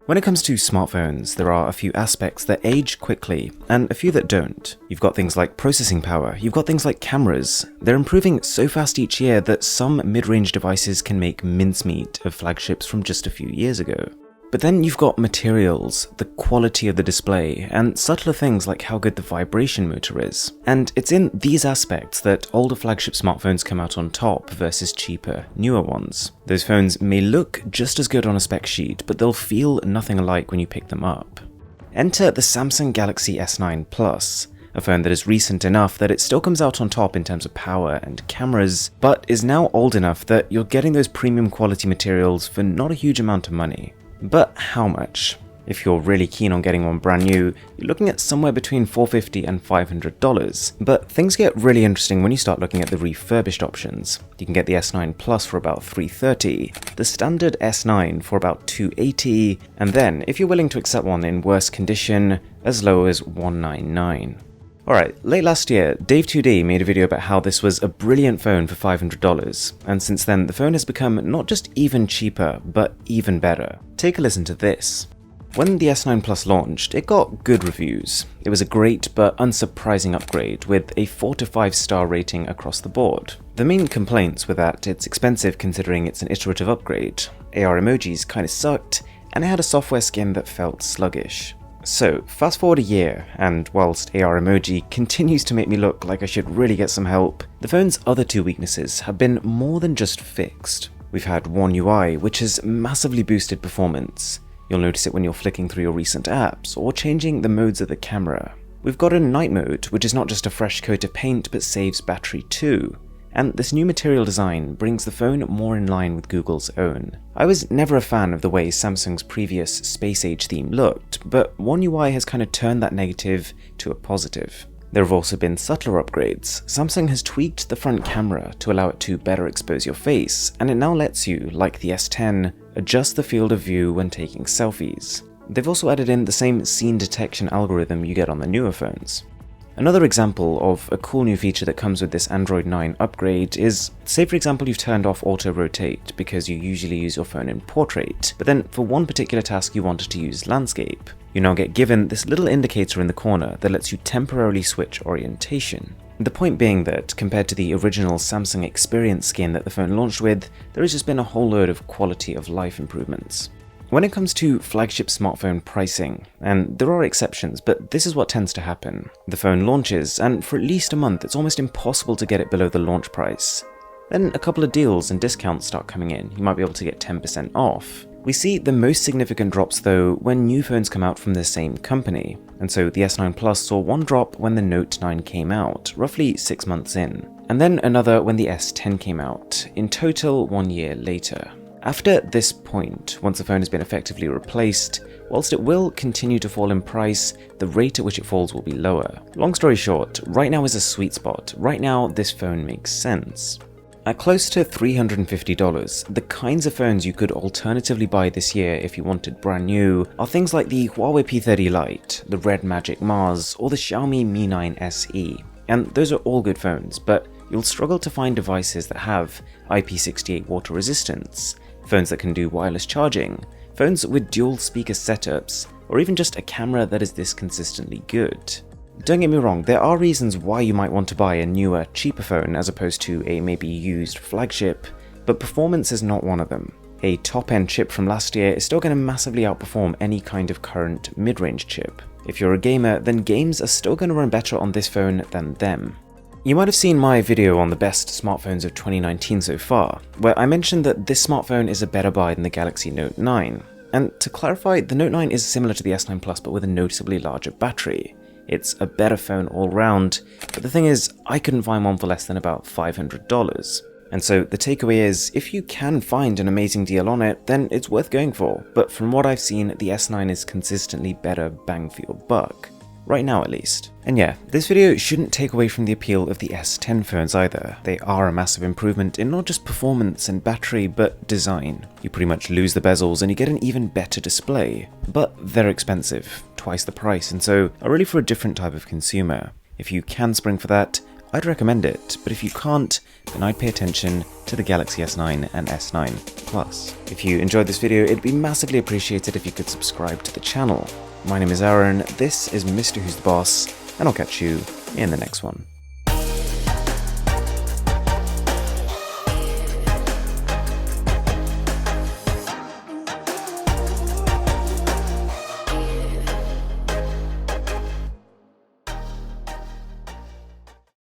When it comes to smartphones, there are a few aspects that age quickly, and a few that don't. You've got things like processing power, you've got things like cameras. They're improving so fast each year that some mid-range devices can make mincemeat of flagships from just a few years ago. But then you've got materials, the quality of the display, and subtler things like how good the vibration motor is. And it's in these aspects that older flagship smartphones come out on top versus cheaper, newer ones. Those phones may look just as good on a spec sheet, but they'll feel nothing alike when you pick them up. Enter the Samsung Galaxy S9 Plus, a phone that is recent enough that it still comes out on top in terms of power and cameras, but is now old enough that you're getting those premium quality materials for not a huge amount of money. But how much? If you're really keen on getting one brand new, you're looking at somewhere between $450 and $500. But things get really interesting when you start looking at the refurbished options. You can get the S9 Plus for about $330, the standard S9 for about $280, and then, if you're willing to accept one in worse condition, as low as $199. Alright, late last year, Dave2D made a video about how this was a brilliant phone for $500, and since then the phone has become not just even cheaper, but even better. Take a listen to this. When the S9 Plus launched, it got good reviews. It was a great but unsurprising upgrade with a 4 to 5 star rating across the board. The main complaints were that it's expensive considering it's an iterative upgrade, AR emojis kinda sucked, and it had a software skin that felt sluggish. So, fast forward a year, and whilst AR emoji continues to make me look like I should really get some help, the phone's other two weaknesses have been more than just fixed. We've had One UI, which has massively boosted performance. You'll notice it when you're flicking through your recent apps, or changing the modes of the camera. We've got a night mode, which is not just a fresh coat of paint, but saves battery too. And this new material design brings the phone more in line with Google's own. I was never a fan of the way Samsung's previous space age theme looked, but One UI has kind of turned that negative to a positive. There have also been subtler upgrades. Samsung has tweaked the front camera to allow it to better expose your face, and it now lets you, like the S10, adjust the field of view when taking selfies. They've also added in the same scene detection algorithm you get on the newer phones. Another example of a cool new feature that comes with this Android 9 upgrade is, say for example you've turned off auto rotate because you usually use your phone in portrait, but then for one particular task you wanted to use landscape. You now get given this little indicator in the corner that lets you temporarily switch orientation. The point being that, compared to the original Samsung Experience skin that the phone launched with, there has just been a whole load of quality of life improvements. When it comes to flagship smartphone pricing, and there are exceptions, but this is what tends to happen. The phone launches, and for at least a month it's almost impossible to get it below the launch price. Then a couple of deals and discounts start coming in. You might be able to get 10% off. We see the most significant drops though when new phones come out from the same company, and so the S9 Plus saw one drop when the Note 9 came out, roughly 6 months in, and then another when the S10 came out, in total 1 year later. After this point, once the phone has been effectively replaced, whilst it will continue to fall in price, the rate at which it falls will be lower. Long story short, right now is a sweet spot. Right now, this phone makes sense. At close to $350, the kinds of phones you could alternatively buy this year if you wanted brand new are things like the Huawei P30 Lite, the Red Magic Mars, or the Xiaomi Mi 9 SE. And those are all good phones, but you'll struggle to find devices that have IP68 water resistance, phones that can do wireless charging, phones with dual speaker setups, or even just a camera that is this consistently good. Don't get me wrong, there are reasons why you might want to buy a newer, cheaper phone as opposed to a maybe used flagship, but performance is not one of them. A top-end chip from last year is still going to massively outperform any kind of current mid-range chip. If you're a gamer, then games are still going to run better on this phone than them. You might have seen my video on the best smartphones of 2019 so far, where I mentioned that this smartphone is a better buy than the Galaxy Note 9. And to clarify, the Note 9 is similar to the S9 Plus but with a noticeably larger battery. It's a better phone all round, but the thing is, I couldn't find one for less than about $500. And so the takeaway is, if you can find an amazing deal on it, then it's worth going for. But from what I've seen, the S9 is consistently better bang for your buck. Right now at least. And yeah, this video shouldn't take away from the appeal of the S10 phones either. They are a massive improvement in not just performance and battery, but design. You pretty much lose the bezels and you get an even better display. But they're expensive, twice the price, and so are really for a different type of consumer. If you can spring for that, I'd recommend it, but if you can't, then I'd pay attention to the Galaxy S9 and S9 Plus. If you enjoyed this video, it'd be massively appreciated if you could subscribe to the channel. My name is Aaron, this is Mr. Who's the Boss, and I'll catch you in the next one.